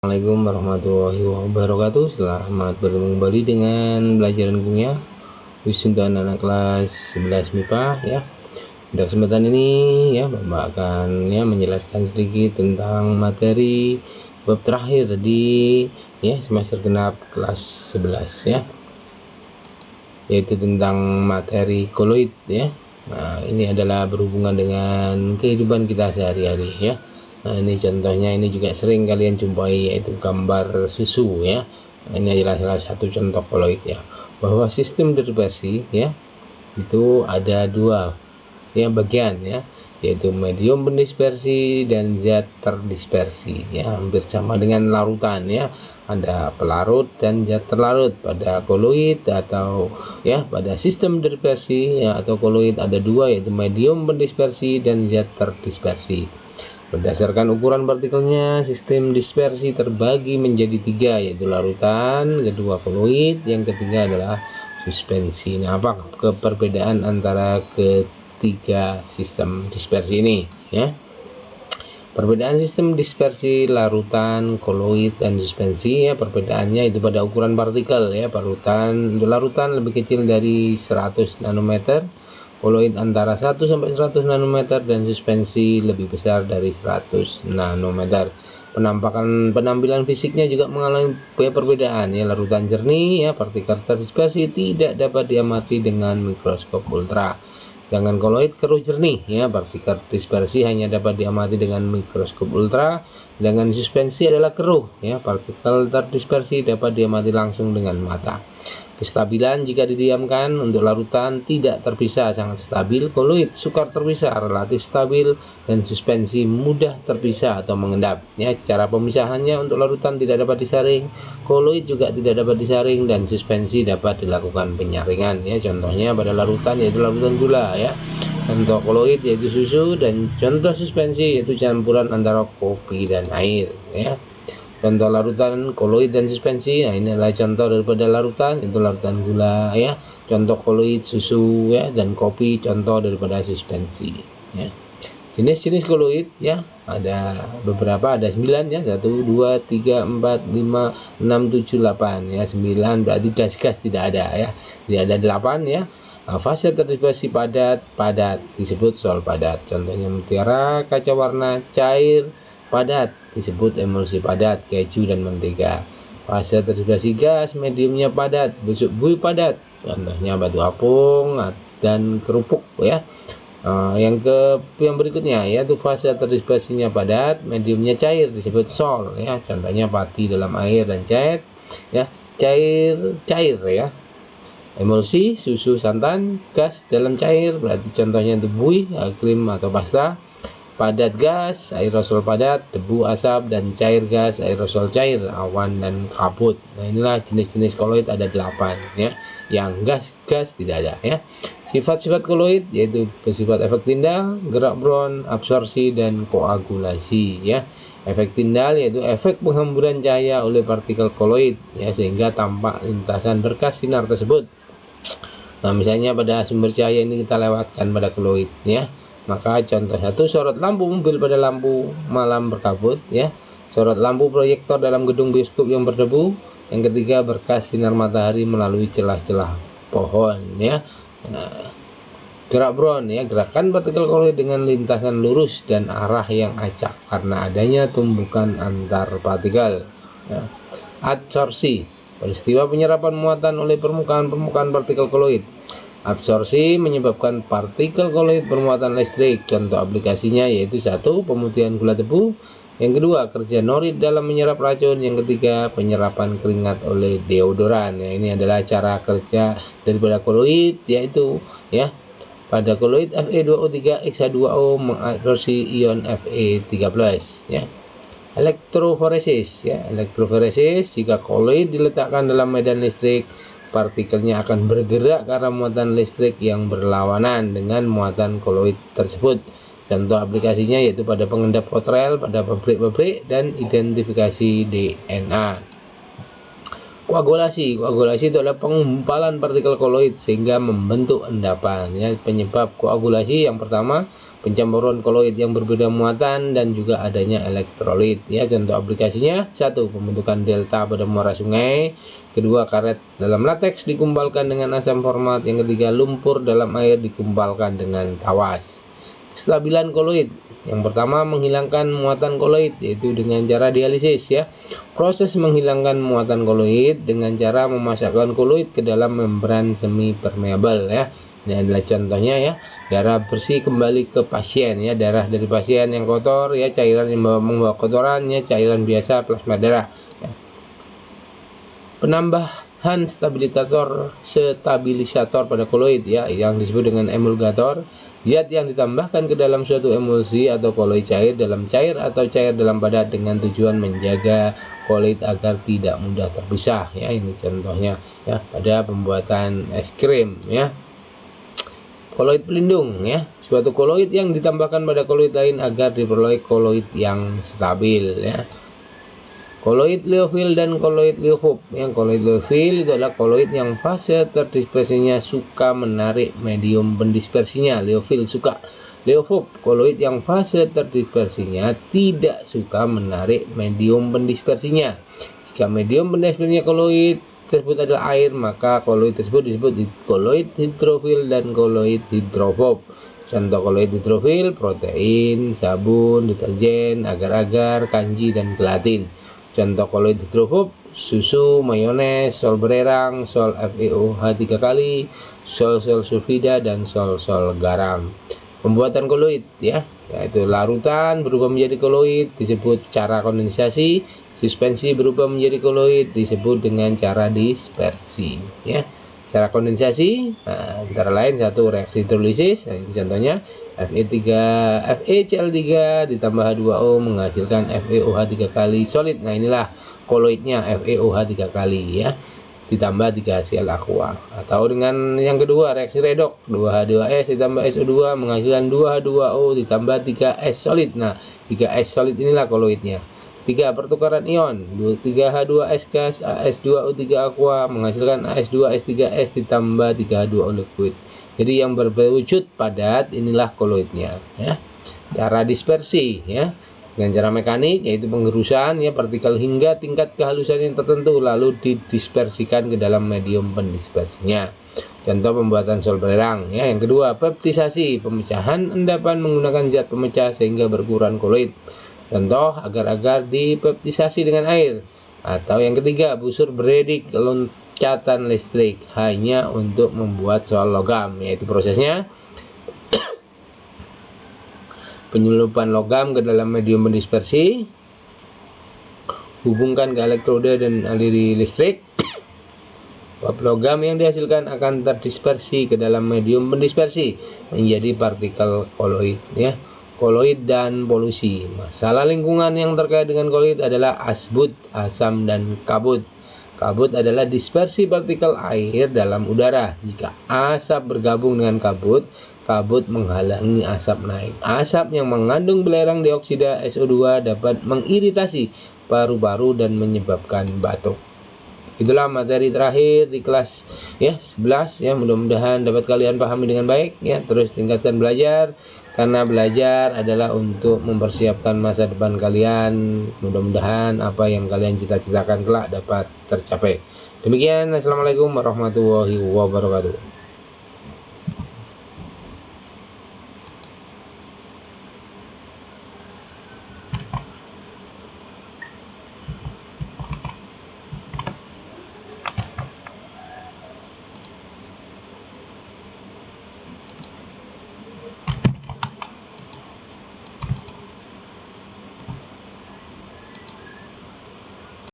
Assalamualaikum warahmatullahi wabarakatuh. Selamat bertemu kembali dengan pelajaran kimia khusus untuk anak kelas 11 MIPA ya. Pada kesempatan ini ya, Bapak akan menjelaskan sedikit tentang materi bab terakhir di semester genap kelas 11 ya, yaitu tentang materi koloid ya. Nah, ini adalah berhubungan dengan kehidupan kita sehari-hari ya. Nah, ini contohnya, ini juga sering kalian jumpai, yaitu gambar susu ya. Ini adalah salah satu contoh koloid ya, bahwa sistem dispersi ya itu ada dua bagian ya, yaitu medium pendispersi dan zat terdispersi ya, hampir sama dengan larutan ya. Ada pelarut dan zat terlarut pada koloid atau pada sistem dispersi ya, atau koloid ada dua, yaitu medium pendispersi dan zat terdispersi. Berdasarkan ukuran partikelnya, sistem dispersi terbagi menjadi tiga, yaitu larutan, kedua koloid, yang ketiga adalah suspensi. Nah, apa perbedaan antara ketiga sistem dispersi ini ya? Perbedaan sistem dispersi larutan, koloid, dan suspensi ya, perbedaannya itu pada ukuran partikel ya. Larutan lebih kecil dari 100 nanometer, koloid antara 1 sampai 100 nanometer, dan suspensi lebih besar dari 100 nanometer. Penampilan fisiknya juga mengalami perbedaan ya. Larutan jernih ya, partikel terdispersi tidak dapat diamati dengan mikroskop ultra. Sedangkan koloid keruh jernih ya, partikel dispersi hanya dapat diamati dengan mikroskop ultra. Dengan suspensi adalah keruh ya, partikel terdispersi dapat diamati langsung dengan mata. Kestabilan jika didiamkan untuk larutan tidak terpisah, sangat stabil. Koloid sukar terpisah, relatif stabil, dan suspensi mudah terpisah atau mengendap ya. Cara pemisahannya, untuk larutan tidak dapat disaring, koloid juga tidak dapat disaring, dan suspensi dapat dilakukan penyaringan ya. Contohnya pada larutan yaitu larutan gula ya, contoh koloid yaitu susu, dan contoh suspensi yaitu campuran antara kopi dan air ya. Contoh larutan, koloid, dan suspensi. Nah, ini adalah contoh daripada larutan, itu larutan gula ya. Contoh koloid, susu ya, dan kopi contoh daripada suspensi ya. Jenis-jenis koloid ya ada beberapa, ada 9 ya. 1, 2, 3, 4, 5, 6, 7, 8 ya. 9 berarti gas-gas tidak ada ya. Jadi ada 8 ya. Nah, fase terdispersi padat disebut sol padat. Contohnya mutiara, kaca warna, cair, padat disebut emulsi padat, keju dan mentega. Fase terdispersi gas, mediumnya padat, busuk bui padat, contohnya batu apung dan kerupuk ya. Yang berikutnya yaitu fase terdispersinya padat, mediumnya cair, disebut sol ya. Contohnya pati dalam air dan cair ya, cair ya. Emulsi, susu, santan. Gas dalam cair berarti contohnya itu bui, krim atau pasta. Padat gas, aerosol padat, debu, asap, dan cair gas, aerosol cair, awan, dan kabut. Nah, inilah jenis-jenis koloid, ada 8 ya. Yang gas tidak ada ya. Sifat-sifat koloid yaitu bersifat efek tindal, gerak Brown, absorpsi, dan koagulasi ya. Efek tindal yaitu efek penghamburan cahaya oleh partikel koloid ya, sehingga tampak lintasan berkas sinar tersebut. Nah, misalnya pada sumber cahaya ini kita lewatkan pada koloid ya. Maka contoh 1, sorot lampu mobil pada lampu malam berkabut ya. Sorot lampu proyektor dalam gedung bioskop yang berdebu. Yang ketiga, berkas sinar matahari melalui celah-celah pohon ya. Nah, gerak Brown ya, gerakan partikel koloid dengan lintasan lurus dan arah yang acak karena adanya tumbukan antar partikel ya. Adsorpsi, peristiwa penyerapan muatan oleh permukaan partikel koloid. Absorpsi menyebabkan partikel koloid bermuatan listrik. Contoh aplikasinya yaitu 1, pemutihan gula tebu. Yang kedua, kerja norit dalam menyerap racun. Yang ketiga, penyerapan keringat oleh deodoran. Ya, ini adalah cara kerja daripada koloid, yaitu ya, pada koloid Fe2O3 X2O mengabsorpsi ion Fe3+ ya. Elektroforesis ya, elektroforesis jika koloid diletakkan dalam medan listrik, partikelnya akan bergerak karena muatan listrik yang berlawanan dengan muatan koloid tersebut. Contoh aplikasinya yaitu pada pengendap kotrel pada pabrik-pabrik dan identifikasi DNA. Koagulasi itu adalah penggumpalan partikel koloid sehingga membentuk endapan ya. Penyebab koagulasi yang pertama, pencampuran koloid yang berbeda muatan, dan juga adanya elektrolit ya. Contoh aplikasinya: 1. Pembentukan delta pada muara sungai. 2. Karet dalam lateks dikumpalkan dengan asam format. Yang 3. Lumpur dalam air dikumpalkan dengan tawas. Kestabilan koloid: yang pertama, menghilangkan muatan koloid, yaitu dengan cara dialisis ya. Proses menghilangkan muatan koloid dengan cara memasukkan koloid ke dalam membran semi permeabel ya. Ini adalah contohnya ya. Darah bersih kembali ke pasien ya. Darah dari pasien yang kotor ya, cairan yang membawa kotoran ya, cairan biasa, plasma darah ya. Penambahan stabilisator pada koloid ya, yang disebut dengan emulgator. Zat yang ditambahkan ke dalam suatu emulsi atau koloid cair dalam cair atau cair dalam padat dengan tujuan menjaga koloid agar tidak mudah terpisah ya. Ini contohnya ya pada pembuatan es krim ya. Koloid pelindung ya, suatu koloid yang ditambahkan pada koloid lain agar diperoleh koloid yang stabil ya. Koloid liofil dan koloid liofоб. Yang koloid liofil itu adalah koloid yang fase terdispersinya suka menarik medium pendispersinya. Liofil suka. Liofób, koloid yang fase terdispersinya tidak suka menarik medium pendispersinya. Jika medium pendispersinya koloid tersebut adalah air, maka koloid tersebut disebut koloid hidrofil dan koloid hidrofob. Contoh koloid hidrofil: protein, sabun, deterjen, agar-agar, kanji, dan gelatin. Contoh koloid hidrofob: susu, mayones, sol bererang, sol FeOH 3 kali, sol sulfida, dan sol garam. Pembuatan koloid ya, yaitu larutan berubah menjadi koloid disebut cara kondensasi. Suspensi berubah menjadi koloid disebut dengan cara dispersi ya. Cara kondensasi antara lain: 1. Reaksi hidrolisis, nah, ini contohnya FeCl3 ditambah H2O menghasilkan FeOH 3 kali solid. Nah, inilah koloidnya, FeOH 3 kali ya, ditambah 3 Cl aqua. Atau dengan yang kedua, reaksi redoks, 2H2S ditambah SO2 menghasilkan 2H2O ditambah 3S solid. Nah, 3S solid inilah koloidnya. 3. Pertukaran ion, 3H2S gas AS2O3 aqua menghasilkan AS2S3S ditambah 3H2O liquid. Jadi yang berwujud padat inilah koloidnya ya. Cara dispersi ya, dengan cara mekanik, yaitu penggerusan ya partikel hingga tingkat kehalusan yang tertentu lalu didispersikan ke dalam medium pendispersinya. Contoh pembuatan sol bererang ya. Yang kedua, peptisasi, pemecahan endapan menggunakan zat pemecah sehingga berkurang koloid. Contoh agar-agar dipeptisasi dengan air. Atau yang ketiga, busur beredik loncatan listrik hanya untuk membuat sol logam, yaitu prosesnya penyelundupan logam ke dalam medium pendispersi, hubungkan ke elektroda dan aliri listrik. Uap logam yang dihasilkan akan terdispersi ke dalam medium pendispersi menjadi partikel koloid ya. Koloid dan polusi. Masalah lingkungan yang terkait dengan koloid adalah asbut, asam, dan kabut. Kabut adalah dispersi partikel air dalam udara. Jika asap bergabung dengan kabut, kabut menghalangi asap naik. Asap yang mengandung belerang dioksida SO2 dapat mengiritasi paru-paru dan menyebabkan batuk. Itulah materi terakhir di kelas ya 11 ya. Mudah-mudahan dapat kalian pahami dengan baik ya. Terus tingkatkan belajar, karena belajar adalah untuk mempersiapkan masa depan kalian. Mudah-mudahan apa yang kalian cita-citakan kelak dapat tercapai. Demikian, assalamualaikum warahmatullahi wabarakatuh.